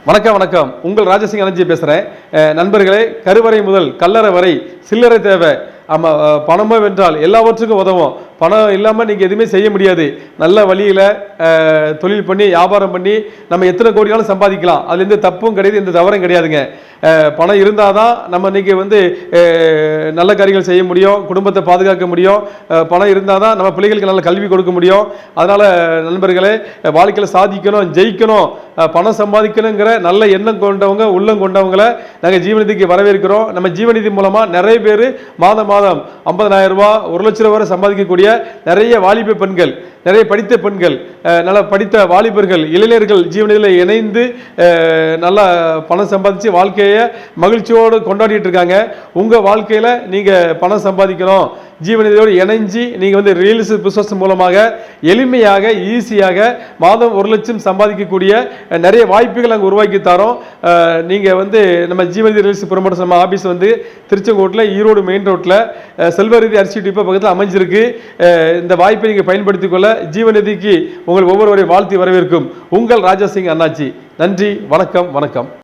வணக்கம் வணக்கம். உங்கள் ராஜசிங் அனர்ஜி பேசுகிறேன். நண்பர்களே, கருவறை முதல் கல்லறை வரை சில்லறை தேவை. ஆமாம், பணமோ வென்றால் எல்லாவற்றுக்கும் உதவும். பணம் இல்லாமல் நீங்கள் எதுவுமே செய்ய முடியாது. நல்ல வழியில் தொழில் பண்ணி வியாபாரம் பண்ணி நம்ம எத்தனை கோடினாலும் சம்பாதிக்கலாம். அதுல எந்த தப்பும் கிடையாது, எந்த தவறும் கிடையாதுங்க. பணம் இருந்தால் தான் நம்ம இன்னைக்கு நல்ல காரியங்கள் செய்ய முடியும், குடும்பத்தை பாதுகாக்க முடியும். பணம் இருந்தால் தான் நம்ம பிள்ளைகளுக்கு நல்ல கல்வி கொடுக்க முடியும். அதனால் நண்பர்களே, வாழ்க்கையில் சாதிக்கணும், ஜெயிக்கணும், பணம் சம்பாதிக்கணுங்கிற நல்ல எண்ணம் கொண்டவங்க, உள்ளம் கொண்டவங்களை நாங்கள் ஜீவநிதிக்கு வரவேற்கிறோம். நம்ம ஜீவநிதி மூலமாக நிறைய பேர் மாதம் 50,000 ரூபா, 1 லட்ச ரூபா வரை சம்பாதிக்கக்கூடிய நிறைய வாலிப பெண்கள், நிறைய படித்த பெண்கள், நல்லா படித்த வாலிபர்கள், இளைஞர்கள் ஜீவனில் இணைந்து நல்லா பணம் சம்பாதிச்சு வாழ்க்கையை மகிழ்ச்சியோடு கொண்டாடிட்டு இருக்காங்க. உங்கள் வாழ்க்கையில் நீங்கள் பணம் சம்பாதிக்கணும், ஜீவனிதியோடு இணைஞ்சு நீங்கள் ரியல்ஸ் பிஸ்னஸ் மூலமாக எளிமையாக ஈஸியாக மாதம் 1 லட்சம் சம்பாதிக்கக்கூடிய நிறைய வாய்ப்புகள் நாங்கள் உருவாக்கி தரோம். நீங்கள் நம்ம ஜீவநிதி ரியல்ஸ் ப்ரொமோட்டர்ஸ் நம்ம ஆஃபீஸ் திருச்செங்கோட்டில், ஈரோடு மெயின் ரோட்டில் செல்வரீதி அரிசி டிப்போ பக்கத்தில் அமைஞ்சிருக்கு. இந்த வாய்ப்பை நீங்கள் பயன்படுத்திக் கொள்ள ஜீவநிதிக்கு உங்கள் ஒவ்வொருவரை வாழ்த்தி வரவேற்கும் உங்கள் ராஜசிங் அண்ணாச்சி. நன்றி, வணக்கம் வணக்கம்.